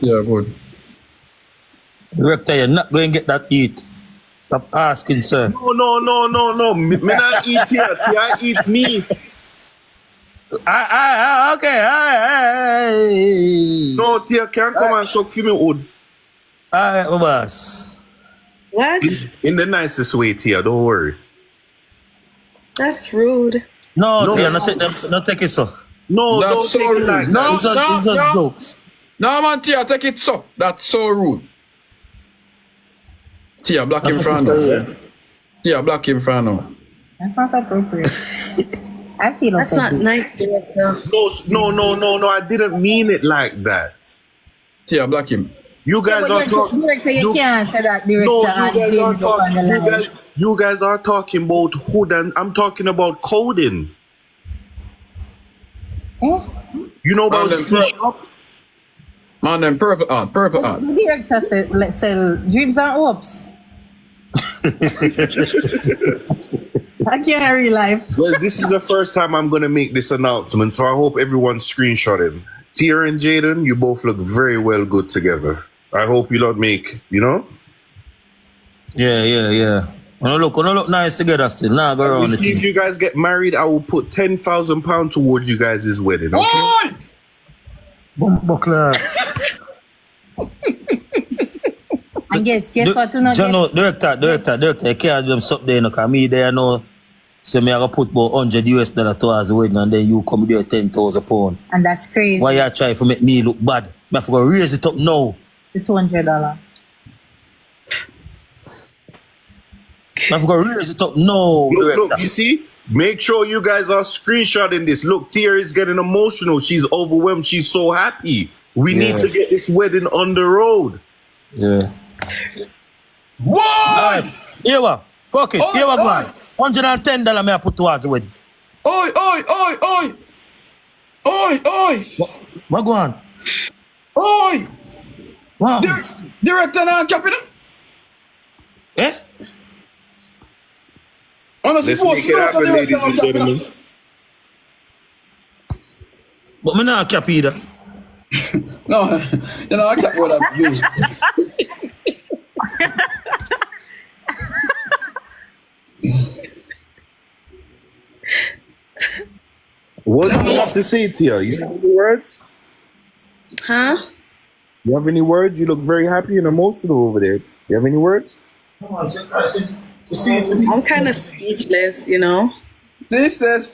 Yeah, good. Director, you're not going to get that eat. Stop asking, sir. No. Me not eat here. I eat me. Okay. No, Tia can't come and suck for me wood. Alright, my boss. What? In the nicest way, Tia. Don't worry. That's rude. No, No. Tia, not take it so. No, That's don't so take it rude. like No. that. It's just jokes. No, man, Tia, take it so. That's so rude. Tia, black him front now. Tia, black him front now. That's not appropriate. I feel That's not offended. nice, director. No. I didn't mean it like that. Tia, black him. You guys are talking. Director, you can't say that, director. No, and you guys are Jaydenn go on the line. talking. You guys are talking about hood, and I'm talking about coding. Eh? You know about And then C-Shop? Man, them purple art. The director said, let's sell dreams and hopes. I can't real life. Well, this is the first time I'm going to make this announcement, so I hope everyone's screenshotting. Tia and Jaydenn, you both look very well good together. I hope you not make, you know? Yeah. Wanna look nice together still. Nah, go around See, if you guys get married, I will put £10,000 towards you guys' wedding, okay? Oi! Buckler. And guess what? Jano, director, you can't do them something there, because me there know. So me I go put about $100 towards the wedding, and then you come there £10,000. And that's crazy. Why you try to make me look bad? I have to go raise it up now. The $200. I have to go raise it up now, Look, director. you see? Make sure you guys are screenshotting this. Look, Tia is getting emotional. She's overwhelmed. She's so happy. We need to get this wedding on the road. Yeah. Why? Alright, here we fuck it. Oi, Here we go. oi. $110 me I put towards the wedding. Oi! What go on? Oi! Wow. Director now, capital. Eh? Honestly, Let's make it happen, ladies and gentlemen. But me not cap either. No, you know, I can't what I'm doing. What do you have to say, Tia? You have any words? Huh? You have any words? You look very happy and emotional over there. You have any words? I'm kind of speechless, you know? Faceless.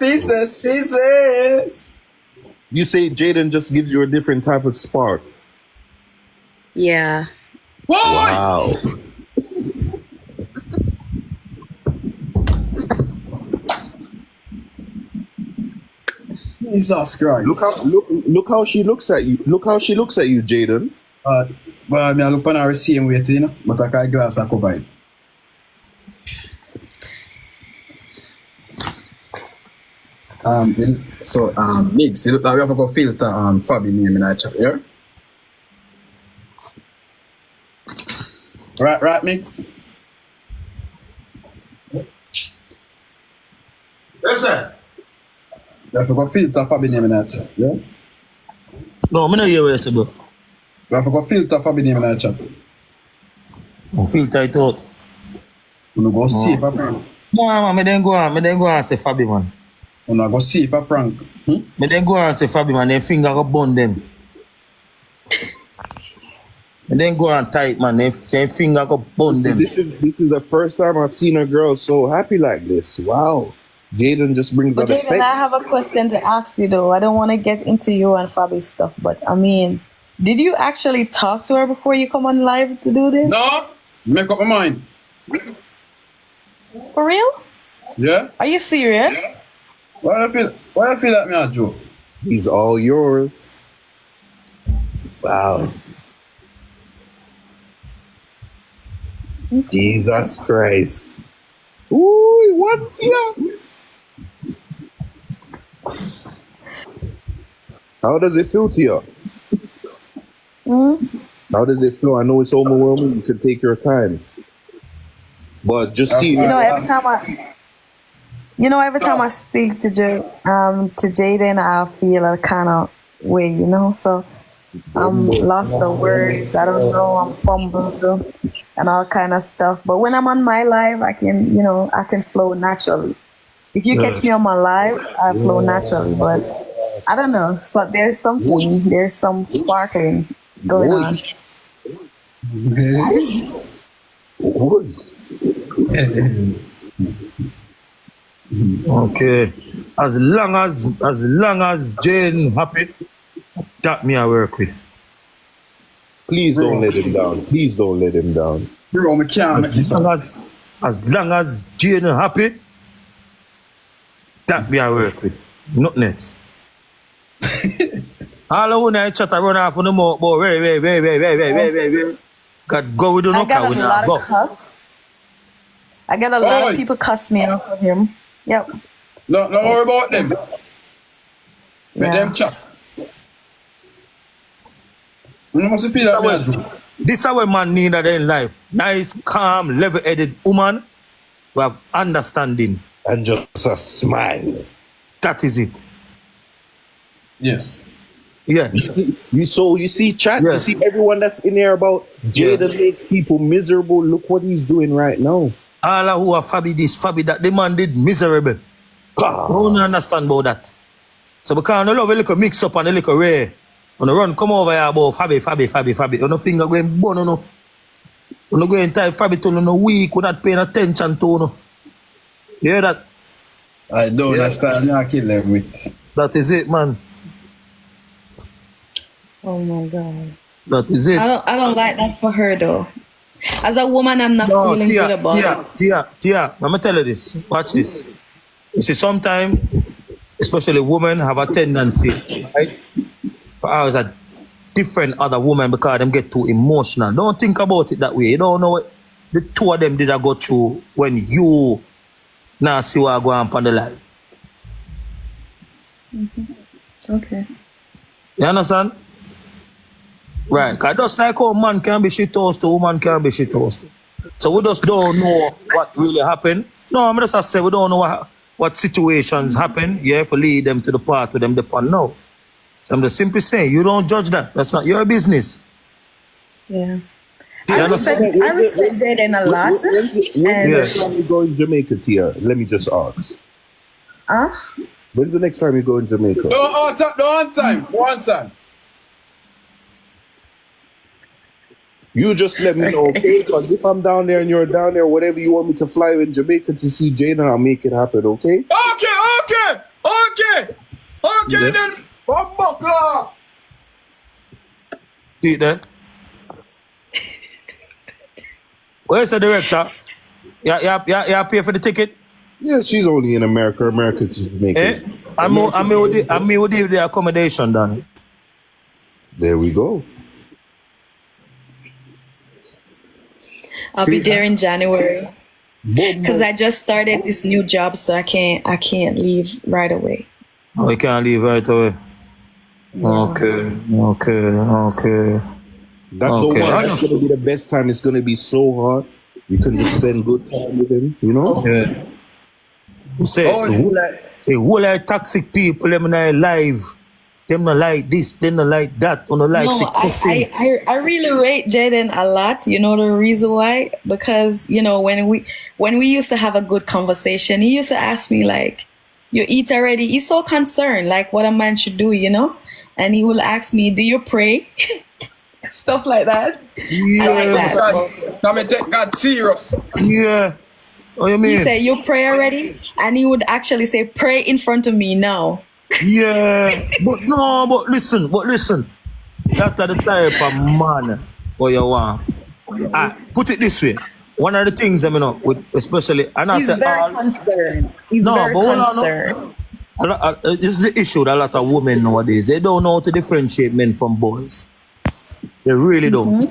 You say Jaydenn just gives you a different type of spark. Yeah. Why? Wow. Jesus Christ. Look how she looks at you. Look how she looks at you, Jaydenn. Well, I mean, I look on her same way too, you know, but I can't glass I cover it. Mix, you look like we have to go filter Fabi name in our chat here. Right, Mix? Yes, sir. We have to go filter Fabi name in our chat, yeah? No, I'm not here with you, bro. We have to go filter Fabi name in our chat. I feel tight out. You go see if I prank. No, man, me then go on say Fabi, man. You go see if I prank. Me then go on say Fabi, man, them finger go burn them. Me then go on tight, man, them finger go burn them. This is the first time I've seen a girl so happy like this. Wow. Jaydenn just brings But out Jaydenn, I have a question to ask you though. I don't want to get into you and Fabi's stuff, but I mean, did you actually talk to her before you come on live to do this? No! Make up my mind. For real? Yeah? Are you serious? Why I feel like me a joke? He's all yours. Wow. Jesus Christ. Ooh, what? Yeah. How does it feel to you? How does it feel? I know it's overwhelming. You can take your time. But just see. Every time I speak to Jaydenn, I feel a kind of way, you know. So I'm lost of words. I don't know. I'm fumbled and all kind of stuff. But when I'm on my live, I can, I can flow naturally. If you catch me on my live, I flow naturally. But I don't know. So there's some sparkling going on. Okay. As long as Jaydenn happy, that me I work with. Please don't let him down. Please don't let him down. Bro, me can't make this up. As long as Jaydenn happy, that me I work with. Nothing else. All of when I chat I run off on the mouth, but wait. God go with the I knocker got a when lot I go. of cuss. I get a lot of people cuss me out for him. Yep. No worry about them. Let them chat. You must feel that way. This is how a man need in life. Nice, calm, level-headed woman who have understanding. And just a smile. That is it. Yes. Yeah. You see chat? Yeah. You see everyone that's in there about Jaydenn makes people miserable. Look what he's doing right now. All who are Fabi this, Fabi that, the man did miserable. I don't understand about that. So because I love a little mix up and a little rare. When I run, come over here about Fabi. You know, finger going bun, no. You know, going type Fabi to no weak, we're not paying attention to, no. You hear that? I don't understand. I kill them with. That is it, man. Oh my God. That is it. I don't like that for her though. As a woman, I'm not feeling good about it. Tia, let me tell you this. Watch this. You see, sometimes, especially women, have a tendency, right? For hours a different other women because them get too emotional. Don't think about it that way. You don't know what the two of them did I go through when you now see what I go on the life. Okay. You understand? Right. Because just like how man can be shit toasted, woman can be shit toasted. So we just don't know what really happened. No, I'm just saying we don't know what situations happen, for lead them to the path with them depend now. So I'm just simply saying, you don't judge that. That's not your business. Yeah. I respect Jaydenn a lot. When's the next time you go in Jamaica, Tia? Let me just ask. Huh? When's the next time you go in Jamaica? One time. You just let me know, okay? Because if I'm down there and you're down there, whatever you want me to fly in Jamaica to see Jaydenn, I'll make it happen, okay? Okay then. Buckler. See it there? Where's the director? Yeah, pay for the ticket? Yeah, she's only in America. America to Jamaica. I'm with the accommodation done. There we go. I'll be there in January. Because I just started this new job, so I can't leave right away. Oh, you can't leave right away. Yeah. Okay. That's going to be the best time. It's going to be so hot. You can just spend good time with him, you know? Yeah. Say, the whole like toxic people, them not live. Them not like this, them not like that, or not like cussing. I really rate Jaydenn a lot. You know the reason why? Because, when we used to have a good conversation, he used to ask me like, you eat already? He's so concerned, like what a man should do, And he will ask me, do you pray? Stuff like that. Yeah. I like that. Now me take God serious. Yeah. What you mean? He said, you pray already? And he would actually say, pray in front of me now. Yeah. but listen. That's the type of man what you want. Put it this way. One of the things, with especially, and I He's said, very concerned. He's very concerned. This is the issue that a lot of women nowadays, they don't know how to differentiate men from boys. They really don't.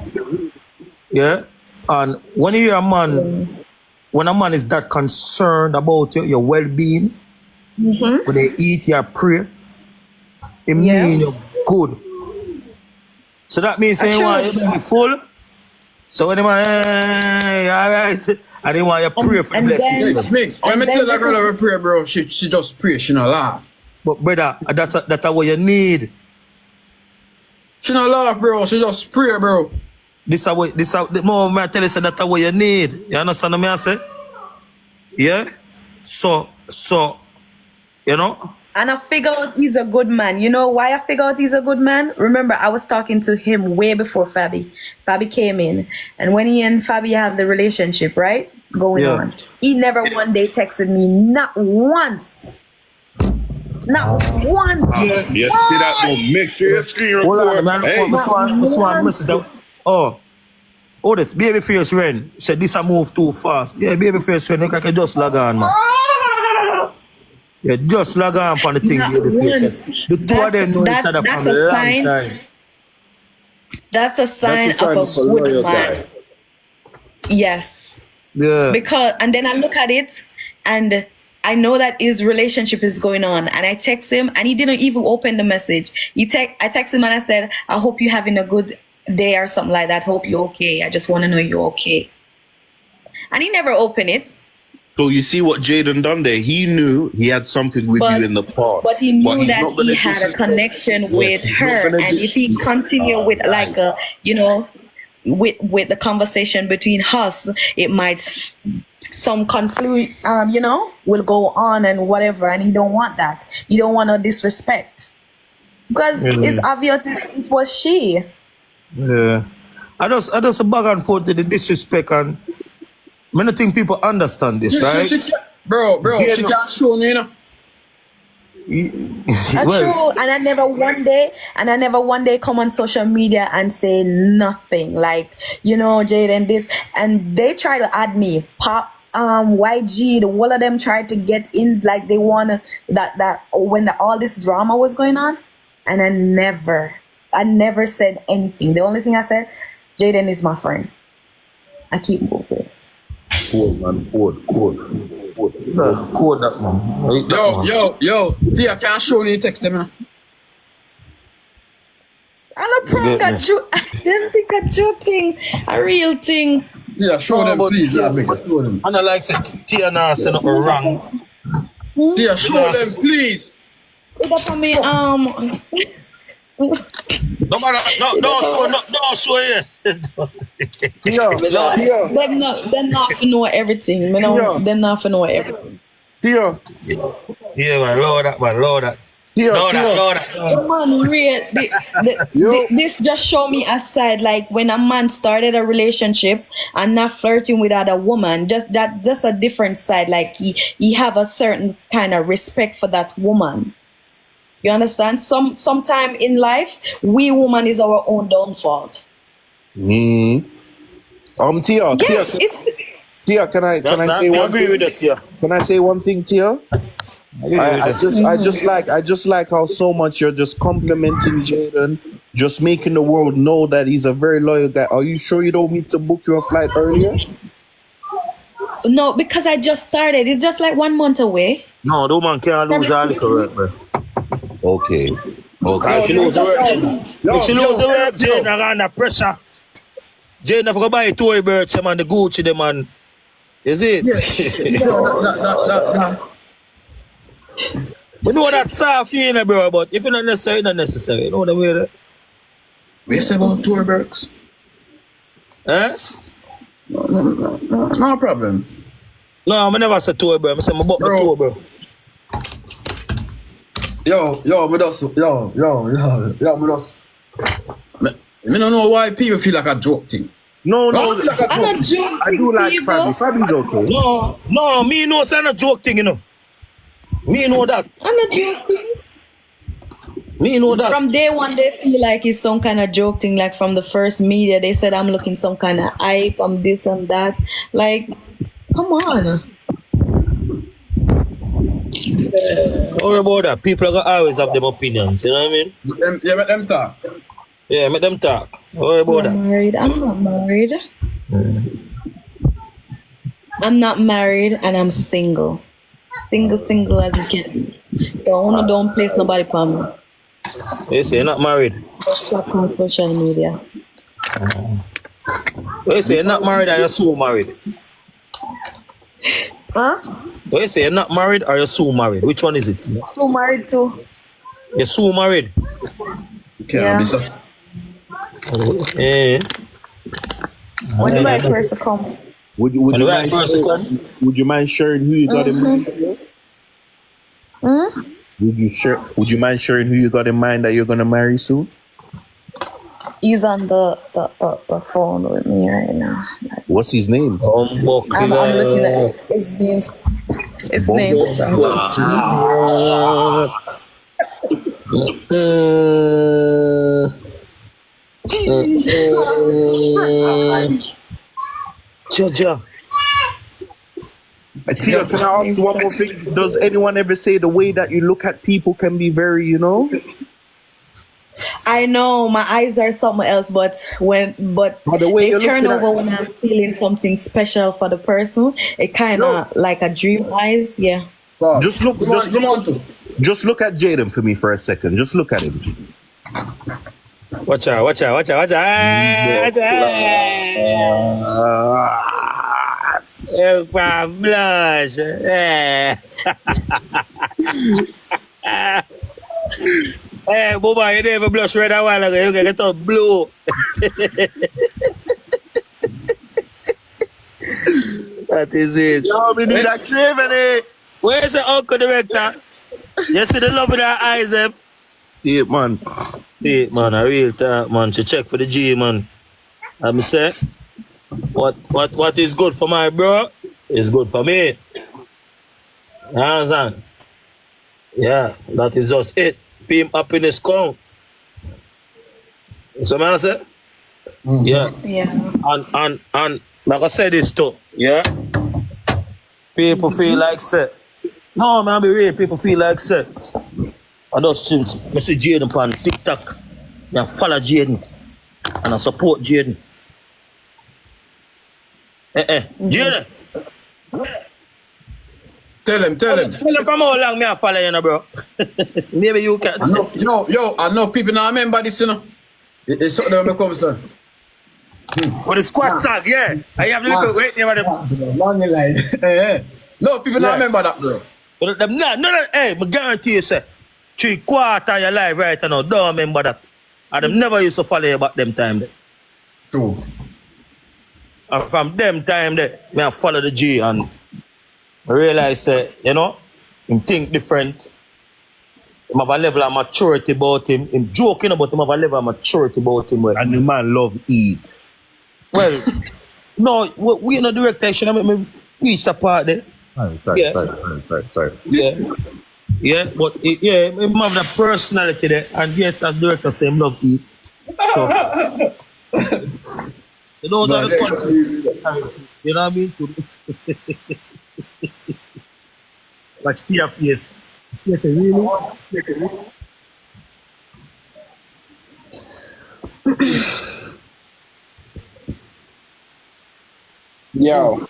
Yeah? And when you hear a man, when a man is that concerned about your well-being, when they eat your prayer, it means you're good. So that means saying, you to be full. So when they want, hey, all right, I didn't want you to pray for the blessing. Mix. When me tell that girl to pray, bro, she just pray, she not laugh. But brother, that's what you need. She not laugh, bro. She just spray, bro. The more I tell you, say that's what you need. You understand what I say? Yeah? So, you know? And I figure out he's a good man. You know why I figure out he's a good man? Remember, I was talking to him way before Fabi. Fabi came in. And when he and Fabi have the relationship, right? Going on. He never one day texted me. Not once. Not once. You see that? No, make sure you screen Hold record. on, man. This one message that. Oh, this Babyface Ren said this a move too fast. Yeah, Babyface Ren, you can just log on, man. Yeah, just log on for the thing. Babyface. The two of them know each other from a long time. That's a sign of a good man. Yes. Yeah. Because, and then I look at it and I know that his relationship is going on, and I text him and he didn't even open the message. I text him and I said, I hope you're having a good day or something like that. Hope you're okay. I just want to know you're okay. And he never opened it. So you see what Jayden done there? He knew he had something with you in the past. But he knew he's that not gonna he had a connection with he's her. not And gonna if he continue with like a, you know, with the conversation between us, it might some conflict, you know, will go on and whatever. And he don't want that. He don't want no disrespect. Because it's obvious it was she. Yeah. I just bag and forth to the disrespect, and many think people understand this, right? Bro, she can't show me, you know. That's true. And I never one day come on social media and say nothing. Like, you know, Jaydenn this, and they try to add me. Pop, YG, the all of them tried to get in, like they wanna that when all this drama was going on, and I never said anything. The only thing I said, Jaydenn is my friend. I keep moving. Cool, man. Cool. Code that, man. Yo. Tia, can't show me text them, man. I'm not prank a joke. I didn't think a joke thing. A real thing. Tia, show them, please. Yeah, make it show them. And I like say Tia now say nothing wrong. Tia, show them, please. Put up on me, No matter, don't show it. They're not to know everything. They're not to know everything. Tia. Yeah, man, Lord that. Tia. Man, this just show me a side, like when a man started a relationship and not flirting with other woman, just a different side. Like he have a certain kind of respect for that woman. You understand? Sometime in life, we woman is our own downfall. Tia. Yes, Tia, can I say one thing? Can I say one thing, Tia? I just like how so much you're just complimenting Jaydenn, just making the world know that he's a very loyal guy. Are you sure you don't need to book your flight earlier? No, because I just started. It's just like 1 month away. No, the woman can't lose her liquor, bro. Okay. If she lose the work, Jaydenn are under pressure. Jaydenn have to buy a toy bird, man, the Gucci, them, man. Is it? We know that soft feeling, bro, but if it's not necessary, it's not necessary. You know what I mean? We say about tour burks. Eh? No problem. No, I never said toy bird. I said my butt my toy bird. Yo, me just. Me don't know why people feel like a joke thing. No. I'm not joking. I do like Fabi. Fabi's okay. No, me know it's not a joke thing, you know. Me know that. I'm not joking. Me know that. From day one, they feel like it's some kind of joke thing. Like from the first media, they said I'm looking some kind of hype, I'm this and that. Like, come on. Don't worry about that. People are gonna always have them opinions, you know what I mean? Let them talk. Yeah, make them talk. Don't worry about that. I'm not married. I'm not married and I'm single. Single as you can be. Don't place nobody for me. You say you're not married? Stop on social media. You say you're not married or you're so married? Huh? You say you're not married or you're so married? Which one is it? So married too. You're so married? Okay, Yeah. Eh. When the right person come. Would you When the right mind person come? would you mind sharing who you got in mind? Would you mind sharing who you got in mind that you're gonna marry soon? He's on the phone with me right now. What's his name? I'm looking at his name. His name starts with G. Jaja. Tia, can I ask one more thing? Does anyone ever say the way that you look at people can be very, I know my eyes are somewhere else, but the way they you're turn looking over at when I'm feeling something special for the person. It kind of like a dream eyes, yeah. just look at Jayden for me for a second. Just look at him. Watch out. Help my blush. Hey, Boba, you never blush red a while ago. You get all blue. That is it. Yo, we need a craving. Where's the uncle director? You see the love in her eyes, eh? See it, man. See it, man. A real talk, man. To check for the G, man. I'm say, what is good for my bro is good for me. You understand? Yeah, that is just it. Fame happiness count. So man say? Yeah. And like I said this too, yeah. People feel like say. No, man, be real. People feel like say. I just see Jaydenn on TikTok. I follow Jaydenn and I support Jaydenn. Jaydenn. Tell him. Tell him from how long me I follow you, bro. Maybe you can. I know people now remember this, It's something that when comes to. With the squat sack, yeah. I have to look wait near them. Long line. No, people now remember that, bro. But them no, hey, I guarantee you, say, 3/4 of your life right now, don't remember that. And them never used to follow you back them time there. True. And from them time there, me I follow the G and I realize, him think different. Him have a level of maturity about him. Him joking about him have a level of maturity about him. And the man love eat. Well, no, we in the direction. I mean, reach the part there. Sorry. Yeah, but him have that personality there. And yes, as director, say him love eat. So, those are the fun. You know what I mean? Watch Kia face. Yes, really? Yo.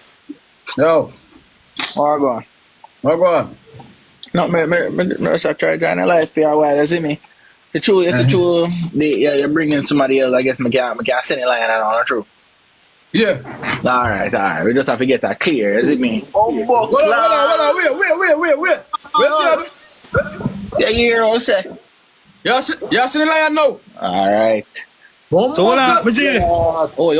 What go on? No, me I try join a life for a while, you see me? It's true, you're bringing somebody else, I guess I can't send a line and all, true? Yeah. Alright. We just have to get that clear, you see me? Hold on, wait. Where's Yeah, you hear what I say? you see the lion now? Alright. So hold on, Majid. Oi.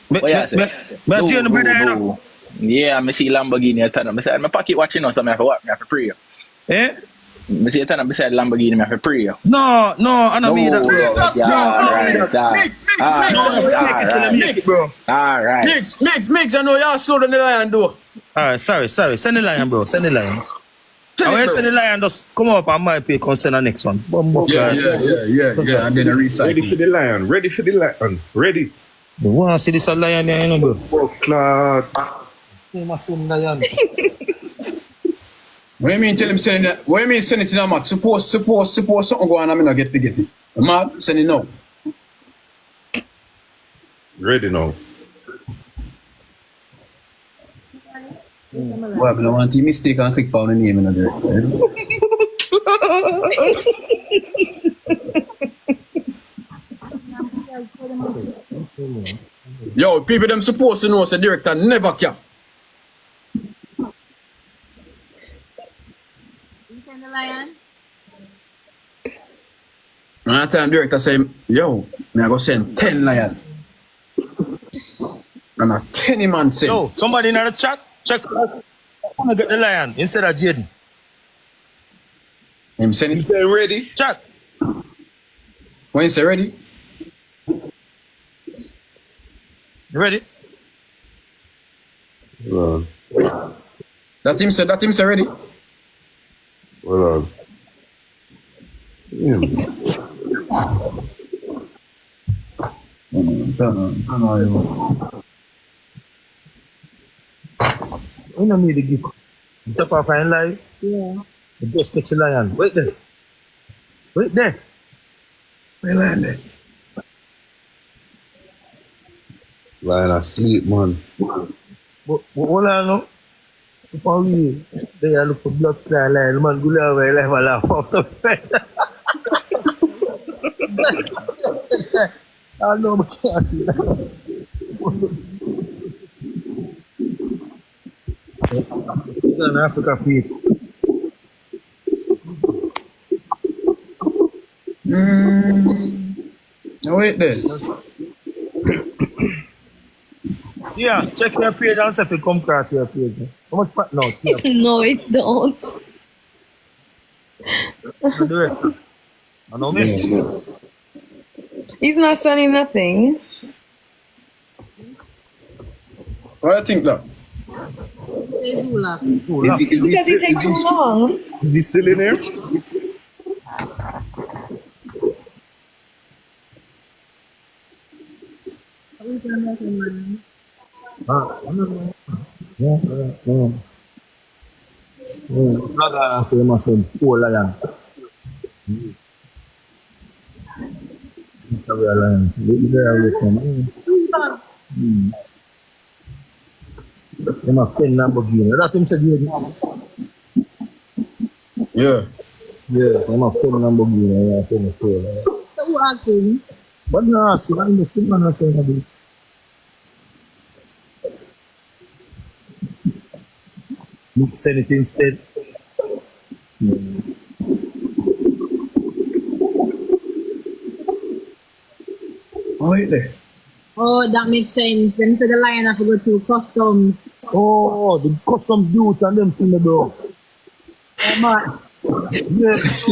Me Jaydenn brother, you know. Yeah, I see Lamborghini at time. I said my pocket watching us, so I have to what? I have to pray. Eh? I see a time beside Lamborghini, I have to pray. No, I don't mean that, bro. Alright, bro. Alright. Mix, I know y'all slow down the lion though. Alright, sorry. Send the lion, bro. Send the lion. I will send the lion, just come up on my page, come send the next one. Yeah. And then a recycle. Ready for the lion. Ready. You want to see this lion here, you know, bro? Clark. Same lion. What you mean tell him send it? What you mean send it to them, man? Suppose something go on and I not get to get it. Man, send it now. Ready now. Well, I don't want to mistake and click on the name in the Yo, people them supposed to know the director never cap. You send the lion? And that time director say, yo, me I go send 10 lion. And a 10 man send. Yo, somebody in the chat, check. I want to get the lion instead of Jaydenn. Him send You it. say ready? Chat. When you say ready? You ready? Hold on. That team say ready. Hold on. Yeah. You don't need to give. Jump off and live. Yeah. You just catch a lion. Wait there. Wait there. Where lion there? Lion asleep, man. Hold on, no. For me, they are look for blood clot lion. Man, go away, life a laugh after that. I know, but can't see that. It's an Africa feet. No, wait there. Yeah, check your page and see if it come across your page. How much fat now? Yeah. No, it don't. Do it. I know me. He's not sending nothing. What do you think that? Say Zula. Because it takes so long. Is he still in there? Plug and say myself 4 lion. Sorry, lion. They're away from me. They must send Lamborghini. That's him said, Yeah. yeah, they must send Lamborghini. Yeah, send 4 lion. So who asking? But no, I see, I'm the same man I say, maybe. Send it instead. Oh, wait there. Oh, that makes sense. Then for the lion have to go to customs. Oh, the customs duty and them thing they do. Oh, man. Yes.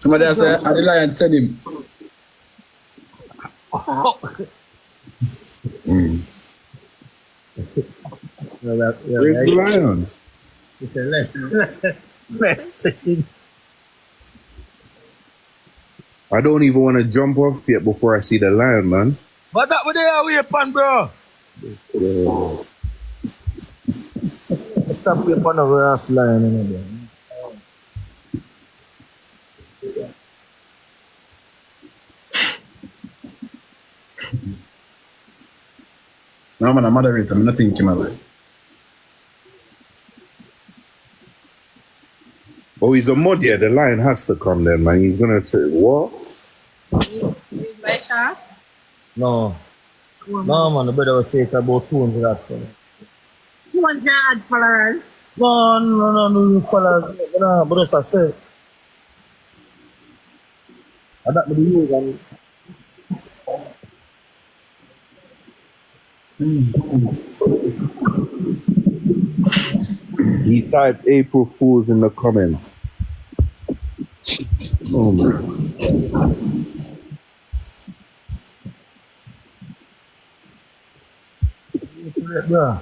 Somebody else say, the lion send him. Where's the lion? It's a left. I don't even want to jump off yet before I see the lion, man. But that was there away pan, bro. Stop here pan over us lion in there. No, man, I'm moderator. I'm not thinking about it. Oh, he's a mod, yeah. The lion has to come then, man. He's gonna say, what? With my car? No. No, man, the brother was saying about 200 that for me. 200 followers. No, fellas. No, but that's what I said. I don't believe you, man. He typed April Fools in the comments. Oh, man. Yeah.